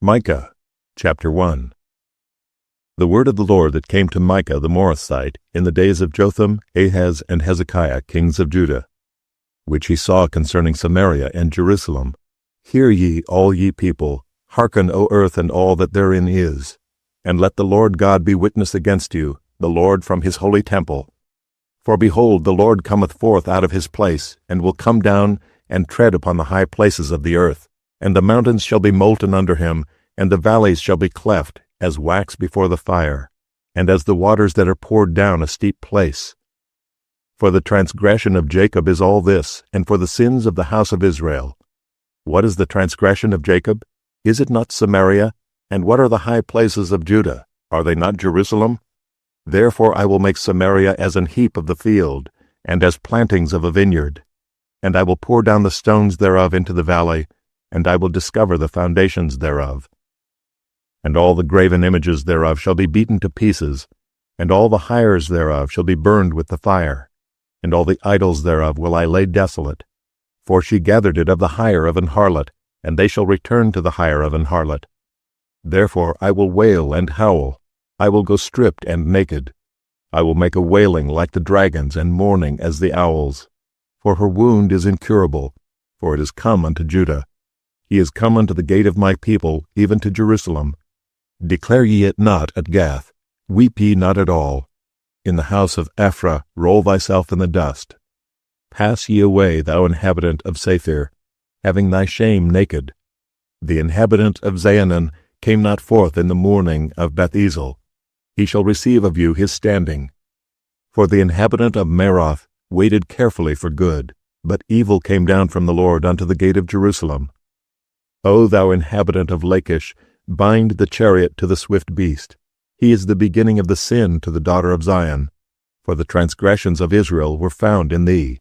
Micah chapter 1. The word of the Lord that came to Micah the Moresheth in the days of Jotham, Ahaz, and Hezekiah, kings of Judah, which he saw concerning Samaria and Jerusalem. Hear ye, all ye people, hearken, O earth, and all that therein is. And let the Lord God be witness against you, the Lord from his holy temple. For behold, the Lord cometh forth out of his place, and will come down and tread upon the high places of the earth. And the mountains shall be molten under him, and the valleys shall be cleft, as wax before the fire, and as the waters that are poured down a steep place. For the transgression of Jacob is all this, and for the sins of the house of Israel. What is the transgression of Jacob? Is it not Samaria? And what are the high places of Judah? Are they not Jerusalem? Therefore I will make Samaria as an heap of the field, and as plantings of a vineyard. And I will pour down the stones thereof into the valley, and I will discover the foundations thereof. And all the graven images thereof shall be beaten to pieces, and all the hires thereof shall be burned with the fire, and all the idols thereof will I lay desolate. For she gathered it of the hire of an harlot, and they shall return to the hire of an harlot. Therefore I will wail and howl, I will go stripped and naked. I will make a wailing like the dragons, and mourning as the owls. For her wound is incurable, for it is come unto Judah. He is come unto the gate of my people, even to Jerusalem. Declare ye it not at Gath, weep ye not at all. In the house of Ephraim roll thyself in the dust. Pass ye away, thou inhabitant of Saphir, having thy shame naked. The inhabitant of Zaanan came not forth in the mourning of Beth-ezel. He shall receive of you his standing. For the inhabitant of Maroth waited carefully for good, but evil came down from the Lord unto the gate of Jerusalem. O thou inhabitant of Lachish, bind the chariot to the swift beast. He is the beginning of the sin to the daughter of Zion. For the transgressions of Israel were found in thee.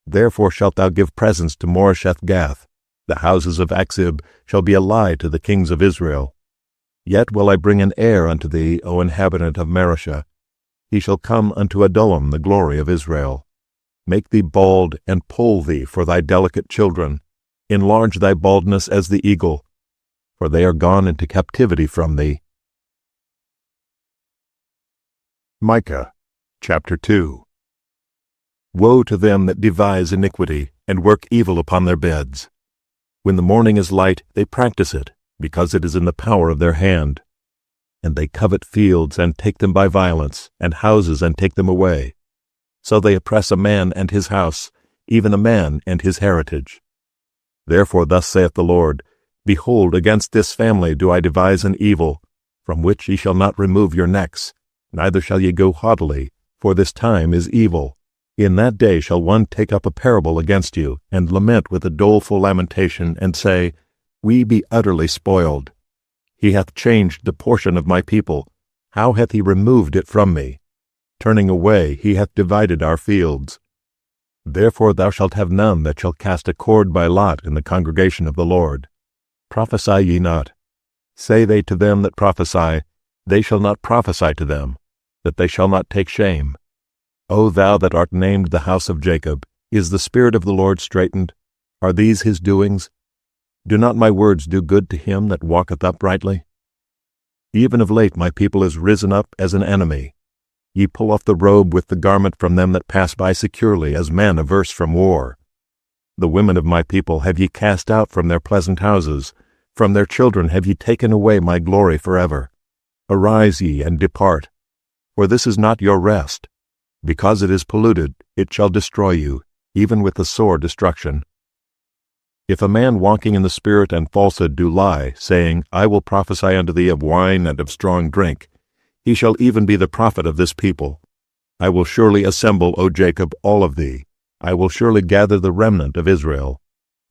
Therefore shalt thou give presents to Moresheth Gath. The houses of Achzib shall be a lie to the kings of Israel. Yet will I bring an heir unto thee, O inhabitant of Moresheth. He shall come unto Adullam, the glory of Israel. Make thee bald, and poll thee for thy delicate children. Enlarge thy baldness as the eagle, for they are gone into captivity from thee. Micah chapter 2. Woe to them that devise iniquity, and work evil upon their beds. When the morning is light, they practice it, because it is in the power of their hand. And they covet fields, and take them by violence, and houses, and take them away. So they oppress a man and his house, even a man and his heritage. Therefore thus saith the Lord, Behold, against this family do I devise an evil, from which ye shall not remove your necks, neither shall ye go haughtily, for this time is evil. In that day shall one take up a parable against you, and lament with a doleful lamentation, and say, We be utterly spoiled. He hath changed the portion of my people. How hath he removed it from me? Turning away, he hath divided our fields. Therefore thou shalt have none that shall cast a cord by lot in the congregation of the Lord. Prophesy ye not. Say they to them that prophesy, they shall not prophesy to them, that they shall not take shame. O thou that art named the house of Jacob, is the Spirit of the Lord straitened? Are these his doings? Do not my words do good to him that walketh uprightly? Even of late my people is risen up as an enemy. Ye pull off the robe with the garment from them that pass by securely, as men averse from war. The women of my people have ye cast out from their pleasant houses. From their children have ye taken away my glory forever. Arise ye, and depart. For this is not your rest. Because it is polluted, it shall destroy you, even with the sore destruction. If a man walking in the Spirit and falsehood do lie, saying, I will prophesy unto thee of wine and of strong drink, he shall even be the prophet of this people. I will surely assemble, O Jacob, all of thee. I will surely gather the remnant of Israel.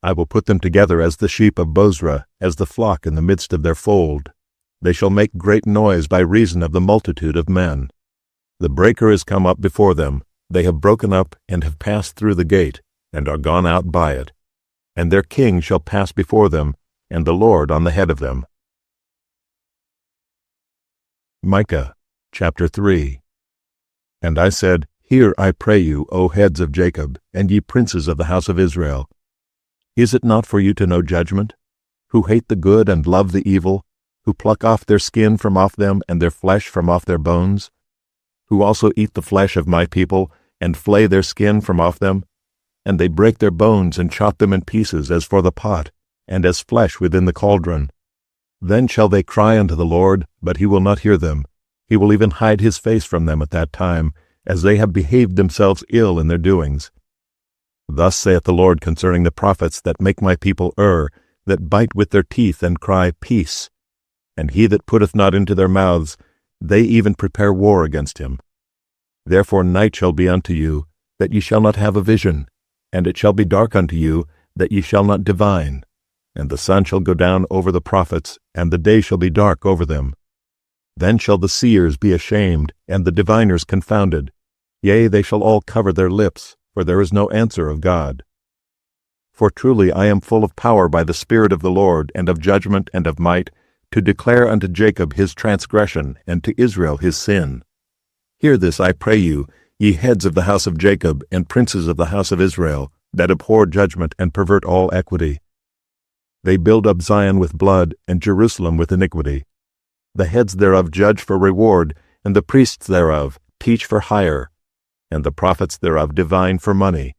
I will put them together as the sheep of Bozrah, as the flock in the midst of their fold. They shall make great noise by reason of the multitude of men. The breaker is come up before them. They have broken up, and have passed through the gate, and are gone out by it. And their king shall pass before them, and the Lord on the head of them. Micah chapter 3. And I said, Hear, I pray you, O heads of Jacob, and ye princes of the house of Israel. Is it not for you to know judgment? Who hate the good and love the evil, who pluck off their skin from off them and their flesh from off their bones, who also eat the flesh of my people, and flay their skin from off them, and they break their bones and chop them in pieces as for the pot, and as flesh within the cauldron. Then shall they cry unto the Lord, but he will not hear them. He will even hide his face from them at that time, as they have behaved themselves ill in their doings. Thus saith the Lord concerning the prophets that make my people err, that bite with their teeth and cry, Peace. And he that putteth not into their mouths, they even prepare war against him. Therefore night shall be unto you, that ye shall not have a vision, and it shall be dark unto you, that ye shall not divine. And the sun shall go down over the prophets, and the day shall be dark over them. Then shall the seers be ashamed, and the diviners confounded. Yea, they shall all cover their lips, for there is no answer of God. For truly I am full of power by the Spirit of the Lord, and of judgment and of might, to declare unto Jacob his transgression, and to Israel his sin. Hear this, I pray you, ye heads of the house of Jacob, and princes of the house of Israel, that abhor judgment and pervert all equity. They build up Zion with blood, and Jerusalem with iniquity. The heads thereof judge for reward, and the priests thereof teach for hire, and the prophets thereof divine for money.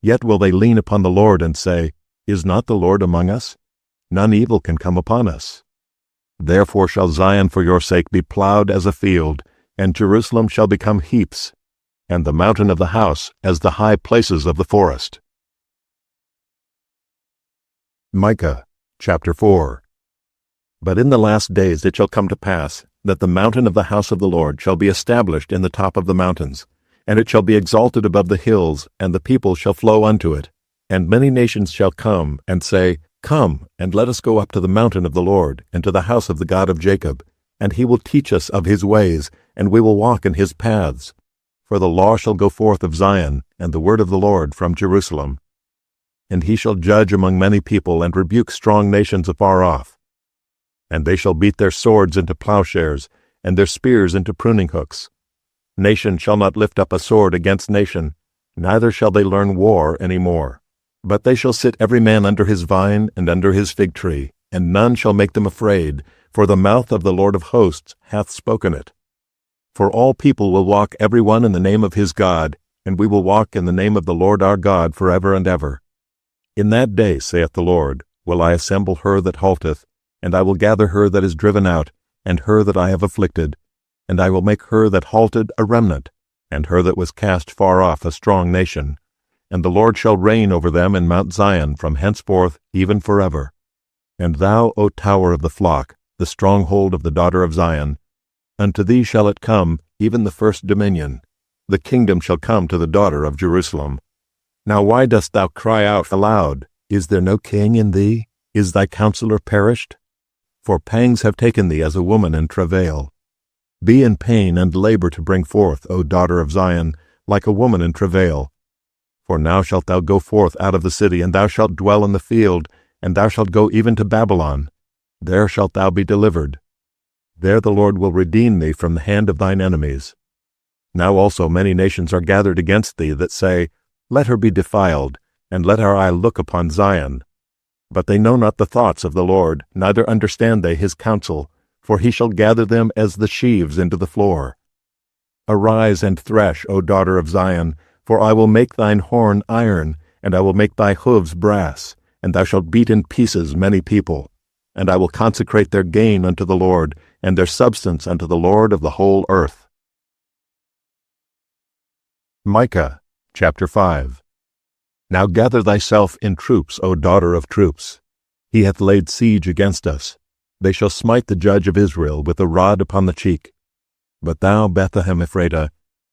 Yet will they lean upon the Lord and say, Is not the Lord among us? None evil can come upon us. Therefore shall Zion for your sake be plowed as a field, and Jerusalem shall become heaps, and the mountain of the house as the high places of the forest. Micah chapter 4. But in the last days it shall come to pass, that the mountain of the house of the Lord shall be established in the top of the mountains, and it shall be exalted above the hills, and the people shall flow unto it. And many nations shall come, and say, Come, and let us go up to the mountain of the Lord, and to the house of the God of Jacob, and he will teach us of his ways, and we will walk in his paths. For the law shall go forth of Zion, and the word of the Lord from Jerusalem. And he shall judge among many people, and rebuke strong nations afar off. And they shall beat their swords into plowshares, and their spears into pruning hooks. Nation shall not lift up a sword against nation, neither shall they learn war any more. But they shall sit every man under his vine and under his fig tree, and none shall make them afraid, for the mouth of the Lord of hosts hath spoken it. For all people will walk every one in the name of his God, and we will walk in the name of the Lord our God forever and ever. In that day, saith the Lord, will I assemble her that halteth, and I will gather her that is driven out, and her that I have afflicted, and I will make her that halted a remnant, and her that was cast far off a strong nation. And the Lord shall reign over them in Mount Zion from henceforth even forever. And thou, O tower of the flock, the stronghold of the daughter of Zion, unto thee shall it come, even the first dominion. The kingdom shall come to the daughter of Jerusalem. Now why dost thou cry out aloud? Is there no king in thee? Is thy counselor perished? For pangs have taken thee as a woman in travail. Be in pain and labor to bring forth, O daughter of Zion, like a woman in travail. For now shalt thou go forth out of the city, and thou shalt dwell in the field, and thou shalt go even to Babylon. There shalt thou be delivered. There the Lord will redeem thee from the hand of thine enemies. Now also many nations are gathered against thee that say, Let her be defiled, and let our eye look upon Zion. But they know not the thoughts of the Lord, neither understand they his counsel, for he shall gather them as the sheaves into the floor. Arise and thresh, O daughter of Zion, for I will make thine horn iron, and I will make thy hoofs brass, and thou shalt beat in pieces many people. And I will consecrate their gain unto the Lord, and their substance unto the Lord of the whole earth. Micah chapter 5. Now gather thyself in troops, O daughter of troops. He hath laid siege against us. They shall smite the judge of Israel with a rod upon the cheek. But thou, Bethlehem Ephratah,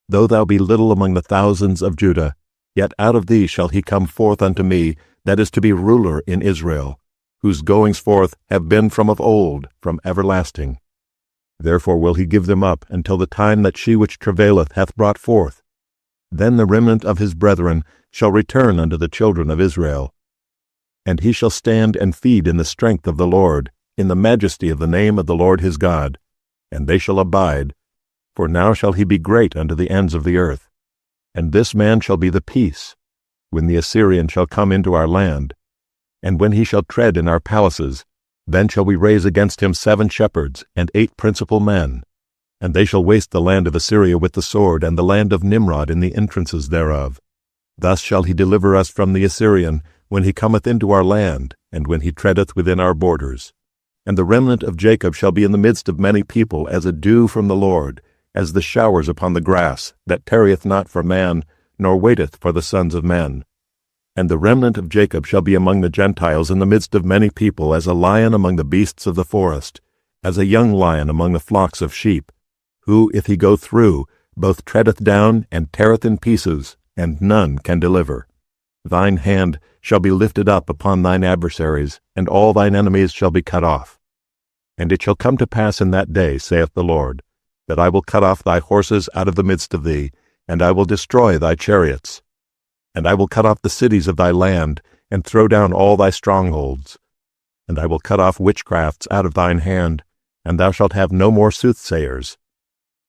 though thou be little among the thousands of Judah, yet out of thee shall he come forth unto me, that is to be ruler in Israel, whose goings forth have been from of old, from everlasting. Therefore will he give them up until the time that she which travaileth hath brought forth. Then the remnant of his brethren shall return unto the children of Israel. And he shall stand and feed in the strength of the Lord, in the majesty of the name of the Lord his God, and they shall abide. For now shall he be great unto the ends of the earth. And this man shall be the peace, when the Assyrian shall come into our land. And when he shall tread in our palaces, Then shall we raise against him 7 shepherds, and 8 principal men. And they shall waste the land of Assyria with the sword, and the land of Nimrod in the entrances thereof. Thus shall he deliver us from the Assyrian, when he cometh into our land, and when he treadeth within our borders. And the remnant of Jacob shall be in the midst of many people, as a dew from the Lord, as the showers upon the grass, that tarrieth not for man, nor waiteth for the sons of men. And the remnant of Jacob shall be among the Gentiles in the midst of many people, as a lion among the beasts of the forest, as a young lion among the flocks of sheep, who, if he go through, both treadeth down and teareth in pieces, and none can deliver. Thine hand shall be lifted up upon thine adversaries, and all thine enemies shall be cut off. And it shall come to pass in that day, saith the Lord, that I will cut off thy horses out of the midst of thee, and I will destroy thy chariots. And I will cut off the cities of thy land, and throw down all thy strongholds. And I will cut off witchcrafts out of thine hand, and thou shalt have no more soothsayers.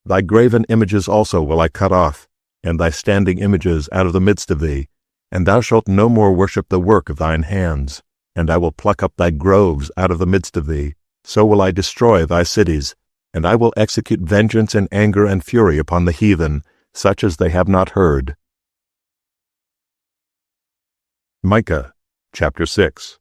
Thy graven images also will I cut off, and thy standing images out of the midst of thee, and thou shalt no more worship the work of thine hands. And I will pluck up thy groves out of the midst of thee, so will I destroy thy cities, and I will execute vengeance and anger and fury upon the heathen, such as they have not heard. Micah, chapter 6.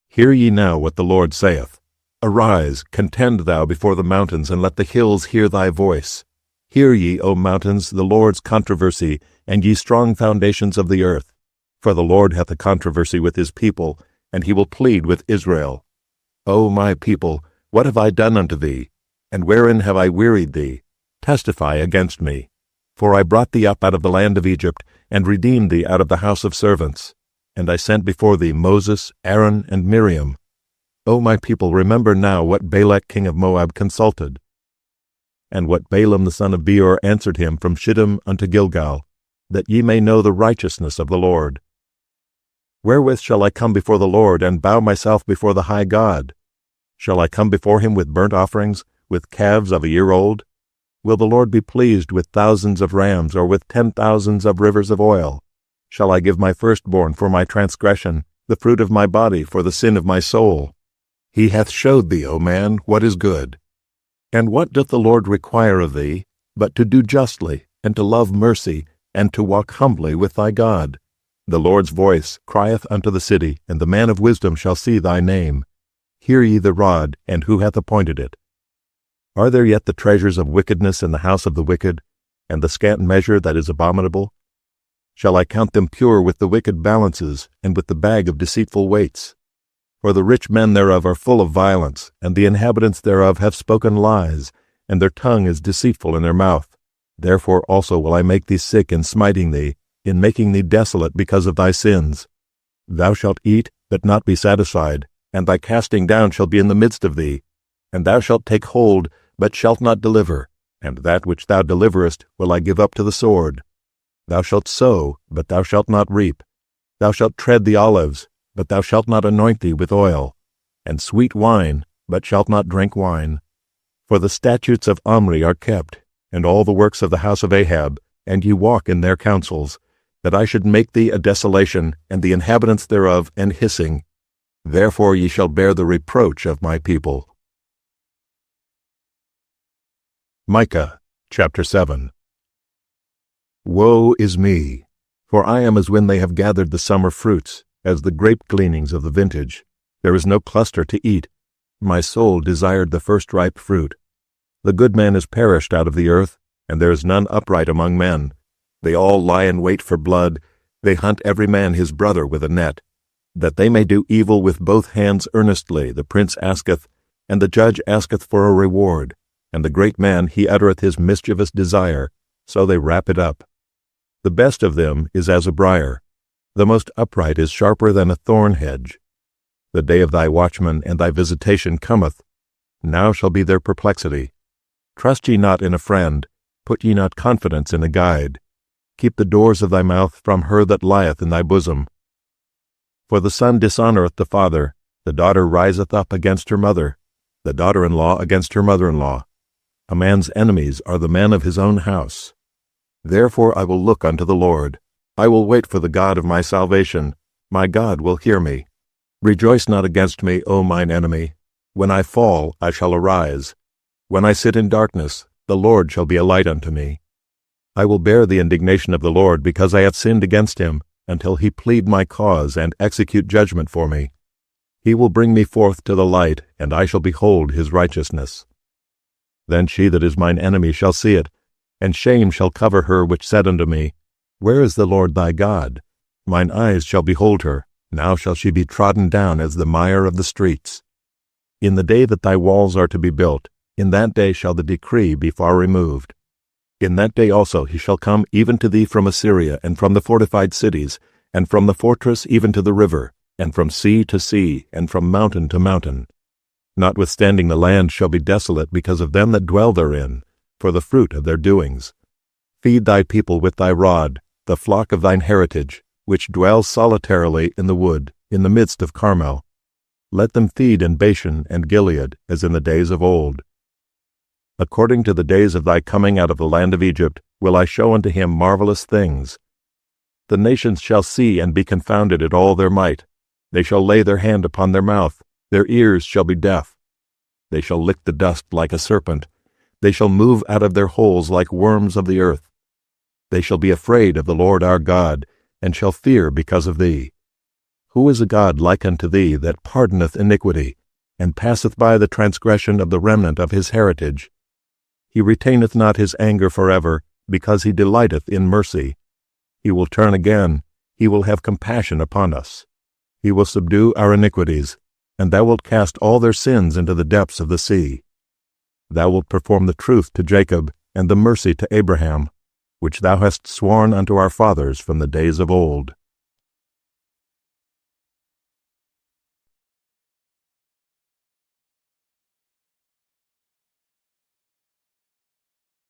Hear ye now what the Lord saith. Arise, contend thou before the mountains, and let the hills hear thy voice. Hear ye, O mountains, the Lord's controversy, and ye strong foundations of the earth. For the Lord hath a controversy with his people, and he will plead with Israel. O my people, what have I done unto thee? And wherein have I wearied thee? Testify against me. For I brought thee up out of the land of Egypt, and redeemed thee out of the house of servants. And I sent before thee Moses, Aaron, and Miriam. O my people, remember now what Balak king of Moab consulted, and what Balaam the son of Beor answered him from Shittim unto Gilgal, that ye may know the righteousness of the Lord. Wherewith shall I come before the Lord, and bow myself before the high God? Shall I come before him with burnt offerings, with calves of a year old? Will the Lord be pleased with thousands of rams, or with 10,000s of rivers of oil? Shall I give my firstborn for my transgression, the fruit of my body for the sin of my soul? He hath showed thee, O man, what is good. And what doth the Lord require of thee, but to do justly, and to love mercy, and to walk humbly with thy God? The Lord's voice crieth unto the city, and the man of wisdom shall see thy name. Hear ye the rod, and who hath appointed it? Are there yet the treasures of wickedness in the house of the wicked, and the scant measure that is abominable? Shall I count them pure with the wicked balances, and with the bag of deceitful weights? For the rich men thereof are full of violence, and the inhabitants thereof have spoken lies, and their tongue is deceitful in their mouth. Therefore also will I make thee sick in smiting thee, in making thee desolate because of thy sins. Thou shalt eat, but not be satisfied, and thy casting down shall be in the midst of thee. And thou shalt take hold, but shalt not deliver, and that which thou deliverest will I give up to the sword. Thou shalt sow, but thou shalt not reap. Thou shalt tread the olives, but thou shalt not anoint thee with oil, and sweet wine, but shalt not drink wine. For the statutes of Omri are kept, and all the works of the house of Ahab, and ye walk in their counsels, that I should make thee a desolation, and the inhabitants thereof an hissing. Therefore ye shall bear the reproach of my people. Micah, chapter 7. Woe is me! For I am as when they have gathered the summer fruits, as the grape gleanings of the vintage. There is no cluster to eat. My soul desired the first ripe fruit. The good man is perished out of the earth, and there is none upright among men. They all lie in wait for blood. They hunt every man his brother with a net. That they may do evil with both hands earnestly, the prince asketh, and the judge asketh for a reward. And the great man, he uttereth his mischievous desire, so they wrap it up. The best of them is as a briar. The most upright is sharper than a thorn hedge. The day of thy watchman and thy visitation cometh. Now shall be their perplexity. Trust ye not in a friend, put ye not confidence in a guide. Keep the doors of thy mouth from her that lieth in thy bosom. For the son dishonoureth the father, the daughter riseth up against her mother, the daughter-in-law against her mother-in-law. A man's enemies are the men of his own house. Therefore I will look unto the Lord. I will wait for the God of my salvation. My God will hear me. Rejoice not against me, O mine enemy. When I fall, I shall arise. When I sit in darkness, the Lord shall be a light unto me. I will bear the indignation of the Lord, because I have sinned against him, until he plead my cause and execute judgment for me. He will bring me forth to the light, and I shall behold his righteousness. Then she that is mine enemy shall see it, and shame shall cover her which said unto me, Where is the Lord thy God? Mine eyes shall behold her. Now shall she be trodden down as the mire of the streets. In the day that thy walls are to be built, in that day shall the decree be far removed. In that day also he shall come even to thee from Assyria, and from the fortified cities, and from the fortress even to the river, and from sea to sea, and from mountain to mountain. Notwithstanding the land shall be desolate because of them that dwell therein, for the fruit of their doings. Feed thy people with thy rod, the flock of thine heritage, which dwell solitarily in the wood, in the midst of Carmel. Let them feed in Bashan and Gilead, as in the days of old. According to the days of thy coming out of the land of Egypt, will I show unto him marvelous things. The nations shall see and be confounded at all their might. They shall lay their hand upon their mouth, their ears shall be deaf. They shall lick the dust like a serpent. They shall move out of their holes like worms of the earth. They shall be afraid of the Lord our God, and shall fear because of thee. Who is a God like unto thee, that pardoneth iniquity, and passeth by the transgression of the remnant of his heritage? He retaineth not his anger forever, because he delighteth in mercy. He will turn again, he will have compassion upon us. He will subdue our iniquities, and thou wilt cast all their sins into the depths of the sea. Thou wilt perform the truth to Jacob, and the mercy to Abraham, which thou hast sworn unto our fathers from the days of old.